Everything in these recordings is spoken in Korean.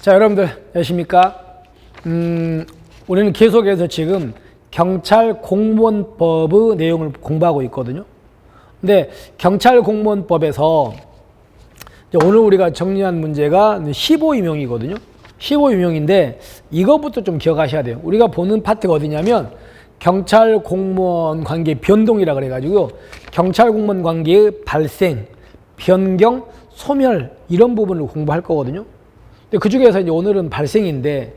자, 여러분들 안녕하십니까? 우리는 계속해서 지금 경찰 공무원법의 내용을 공부하고 있거든요. 근데 경찰 공무원법에서 오늘 우리가 정리한 문제가 15임용이거든요. 15임용인데 이것부터 좀 기억하셔야 돼요. 우리가 보는 파트가 어디냐면 경찰 공무원 관계 변동이라 그래가지고 경찰 공무원 관계의 발생, 변경, 소멸 이런 부분을 공부할 거거든요. 근데 그 중에서 이제 오늘은 발생인데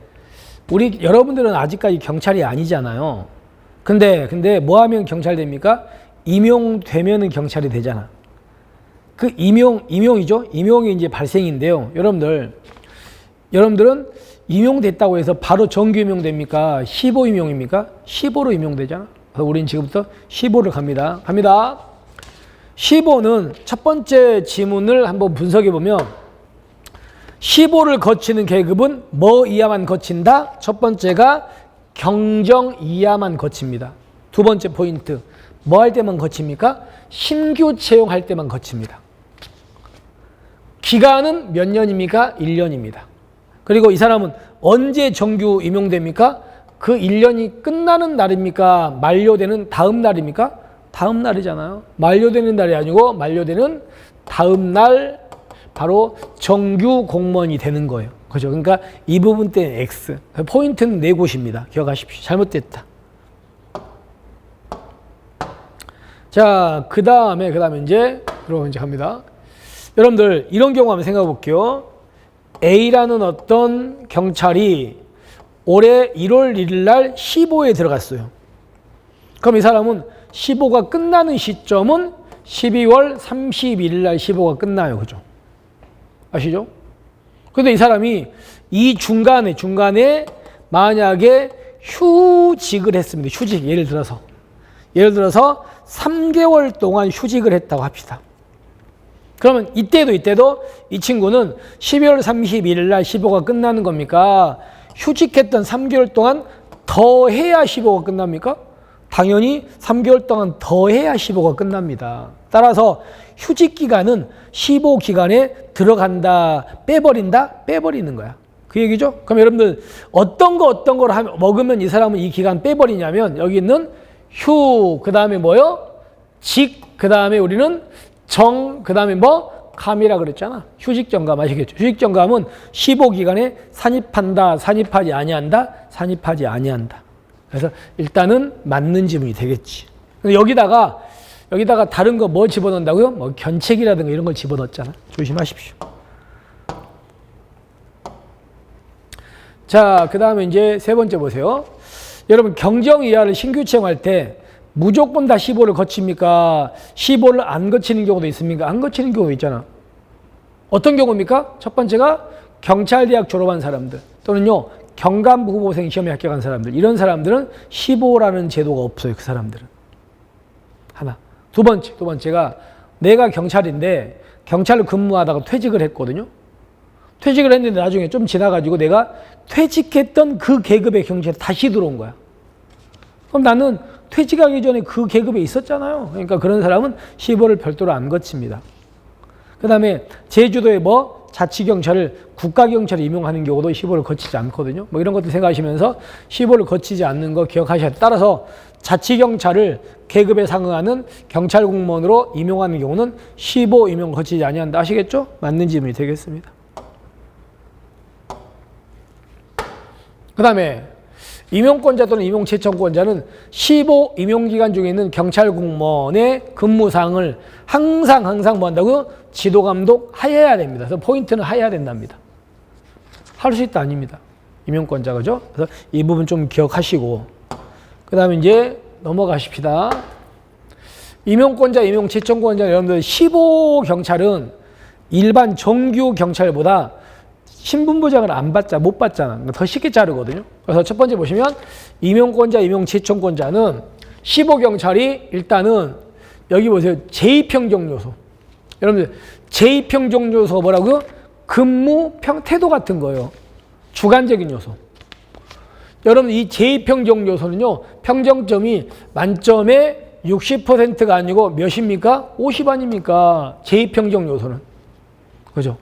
여러분들은 아직까지 경찰이 아니잖아요. 근데 뭐 하면 경찰 됩니까? 임용되면은 경찰이 되잖아. 그 임용이죠. 임용이 이제 발생인데요. 여러분들은 임용됐다고 해서 바로 정규 임용됩니까? 15임용입니까? 15로 임용되잖아. 그래서 우리는 지금부터 15를 갑니다. 15는 첫 번째 지문을 한번 분석해 보면 15를 거치는 계급은 뭐 이하만 거친다? 첫 번째가 경정 이하만 거칩니다. 두 번째 포인트, 뭐 할 때만 거칩니까? 신규 채용할 때만 거칩니다. 기간은 몇 년입니까? 1년입니다. 그리고 이 사람은 언제 정규 임용됩니까? 그 1년이 끝나는 날입니까? 만료되는 다음 날입니까? 다음 날이잖아요. 만료되는 날이 아니고 만료되는 다음 날 바로 정규 공무원이 되는 거예요. 그죠? 그러니까 이 부분 때는 X. 포인트는 네 곳입니다. 기억하십시오. 잘못됐다. 자, 그 다음에 이제 갑니다. 여러분들 이런 경우 한번 생각해 볼게요. A라는 어떤 경찰이 올해 1월 1일 날 15에 들어갔어요. 그럼 이 사람은 15가 끝나는 시점은 12월 31일 날 15가 끝나요. 그죠? 아시죠? 근데 이 사람이 이 중간에 만약에 휴직을 했습니다. 휴직. 예를 들어서 3개월 동안 휴직을 했다고 합시다. 그러면 이때도 이 친구는 12월 31일 날 15가 끝나는 겁니까? 휴직했던 3개월 동안 더 해야 15가 끝납니까? 당연히 3개월 동안 더 해야 15가 끝납니다. 따라서 휴직 기간은 15 기간에 들어간다, 빼버린다, 빼버리는 거야. 그 얘기죠? 그럼 여러분들 어떤 걸 먹으면 이 사람은 이 기간 빼버리냐면 여기 있는 휴, 그 다음에 뭐요? 직, 그 다음에 우리는 정, 그 다음에 뭐? 감이라 그랬잖아. 휴직정감 아시겠죠? 휴직정감은 15 기간에 산입한다, 산입하지 아니한다, 산입하지 아니한다. 그래서 일단은 맞는 지문이 되겠지. 근데 여기다가 다른 거 뭐 집어넣는다고요? 뭐 견책이라든가 이런 걸 집어넣었잖아. 조심하십시오. 자, 그 다음에 이제 세 번째 보세요. 여러분 경정 이하를 신규 채용할 때 무조건 다 15를 거칩니까? 15를 안 거치는 경우도 있습니까? 안 거치는 경우도 있잖아. 어떤 경우입니까? 첫 번째가 경찰대학 졸업한 사람들 또는요 경감부 후보생 시험에 합격한 사람들, 이런 사람들은 15라는 제도가 없어요. 그 사람들은. 하나. 두 번째가 내가 경찰인데 경찰로 근무하다가 퇴직을 했거든요. 퇴직을 했는데 나중에 좀 지나가지고 내가 퇴직했던 그 계급의 경찰에 다시 들어온 거야. 그럼 나는 퇴직하기 전에 그 계급에 있었잖아요. 그러니까 그런 사람은 15를 별도로 안 거칩니다. 그 다음에 제주도에 자치경찰을 국가경찰에 임용하는 경우도 15를 거치지 않거든요. 뭐 이런 것도 생각하시면서 15를 거치지 않는 거 기억하셔야 돼요. 따라서 자치경찰을 계급에 상응하는 경찰 공무원으로 임용하는 경우는 15 임용 거치지 아니한다. 아시겠죠? 맞는 질문이 되겠습니다. 그 다음에 임용권자 또는 임용채청권자는 15 임용기간 중에 있는 경찰 공무원의 근무사항을 항상 뭐 한다고요? 지도감독 하여야 됩니다. 그래서 포인트는 하여야 된답니다. 할 수 있다 아닙니다. 임용권자, 그죠? 그래서 이 부분 좀 기억하시고 그 다음에 이제 넘어가십시다. 임용권자, 임용채청권자 여러분들 15 경찰은 일반 정규 경찰보다 신분보장을 못 받잖아. 더 쉽게 자르거든요. 그래서 첫 번째 보시면 임용권자, 임용채청권자는 15 경찰이 일단은 여기 보세요. 제2평정 요소. 여러분들 제2평정 요소 뭐라고요? 근무 태도 같은 거예요. 주관적인 요소. 여러분 이 제2평정 요소는요. 평정점이 만점에 60%가 아니고 몇입니까? 50 아닙니까? 제2평정 요소는. 그죠?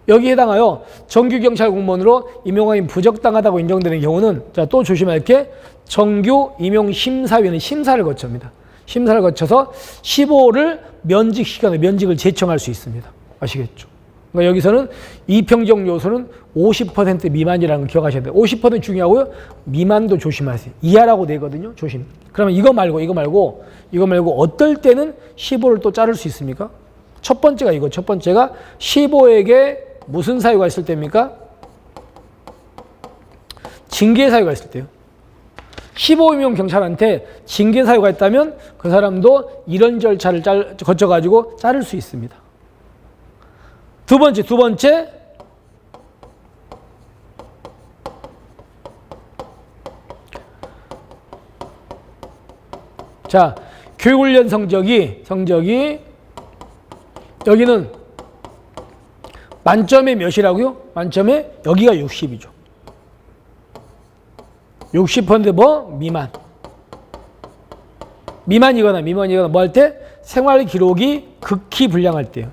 여기에 해당하여 정규경찰 공무원으로 임용함이 부적당하다고 인정되는 경우는 자, 또 조심할 게 정규 임용심사위원회 심사를 거칩니다. 심사를 거쳐서 15를 면직시켜서 면직을 제청할 수 있습니다. 아시겠죠? 그러니까 여기서는 이평정 요소는 50% 미만이라는 걸 기억하셔야 돼요. 50% 중요하고요. 미만도 조심하세요. 이하라고 되거든요. 조심. 그러면 이거 말고 어떨 때는 15를 또 자를 수 있습니까? 첫 번째가 이거. 첫 번째가 15에게 무슨 사유가 있을 때입니까? 징계 사유가 있을 때요. 15명 경찰한테 징계 사유가 있다면 그 사람도 이런 절차를 거쳐가지고 자를 수 있습니다. 두 번째. 자, 교육훈련 성적이 여기는 만점에 몇이라고요? 만점에 여기가 60이죠. 60% 뭐? 미만이거나 뭐 할 때? 생활 기록이 극히 불량할 때요.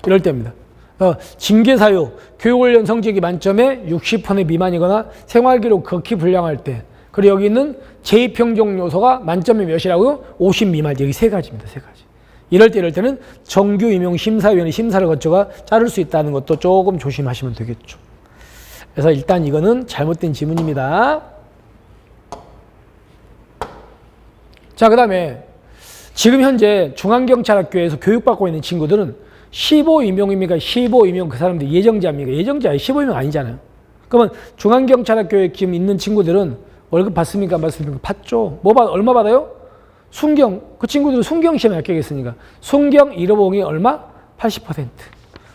이럴 때입니다. 징계 사유, 교육훈련 성적이 만점에 60% 미만이거나 생활 기록 극히 불량할 때. 그리고 여기 있는 제2평정 요소가 만점에 몇이라고요? 50 미만. 여기 세 가지입니다. 세 가지. 이럴 때는 정규 임용 심사위원회 심사를 거쳐가 자를 수 있다는 것도 조금 조심하시면 되겠죠. 그래서 일단 이거는 잘못된 지문입니다. 자, 그 다음에 지금 현재 중앙경찰학교에서 교육받고 있는 친구들은 15 임용입니까? 15 임용 그 사람들 예정자입니까? 예정자예요. 15 임용 아니잖아요. 그러면 중앙경찰학교에 지금 있는 친구들은 월급 받습니까? 안 받습니까? 받죠. 얼마 받아요? 순경. 그 친구들은 순경 시험에 합격했으니까. 순경 1호봉이 얼마? 80%.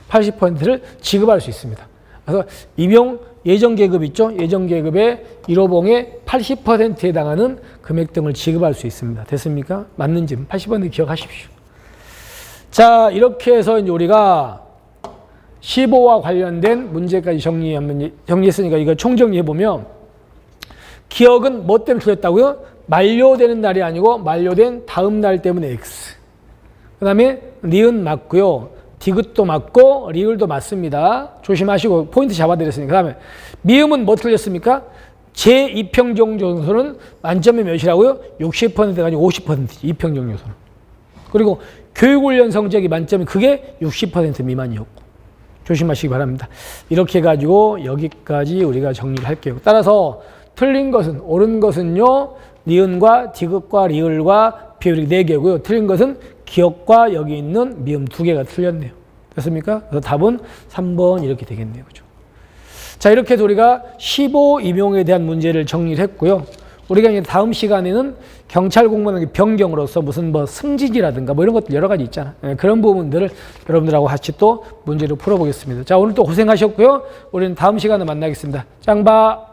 80%를 지급할 수 있습니다. 그래서 임용 예정계급 있죠? 예정계급의 1호봉의 80%에 해당하는 금액 등을 지급할 수 있습니다. 됐습니까? 맞는 점 80% 기억하십시오. 자, 이렇게 해서 이제 우리가 15와 관련된 문제까지 정리했으니까 이거 총정리해보면 기억은 뭐 때문에 틀렸다고요? 만료되는 날이 아니고 만료된 다음 날 때문에 X. 그 다음에 니은 맞고요. 디귿도 맞고 리을도 맞습니다. 조심하시고 포인트 잡아드렸으니까. 그 다음에 미음은 뭐 틀렸습니까? 제2평정 요소는 만점에 몇이라고요? 60%가 아니고 50%지. 이평정 요소는. 그리고 교육훈련 성적이 만점이 그게 60% 미만이었고. 조심하시기 바랍니다. 이렇게 해가지고 여기까지 우리가 정리를 할게요. 따라서 틀린 것은, 옳은 것은요, 니은과 디귿과 리을과 비율이 4개고요. 틀린 것은 기억과 여기 있는 미음 2개가 틀렸네요. 됐습니까? 그래서 답은 3번 이렇게 되겠네요. 그죠? 자, 이렇게 해서 우리가 15 임용에 대한 문제를 정리를 했고요. 우리가 이제 다음 시간에는 경찰 공무원의 변경으로서 무슨 뭐 승진이라든가 뭐 이런 것들 여러 가지 있잖아. 그런 부분들을 여러분들하고 같이 또 문제로 풀어보겠습니다. 자, 오늘 또 고생하셨고요. 우리는 다음 시간에 만나겠습니다. 짱바.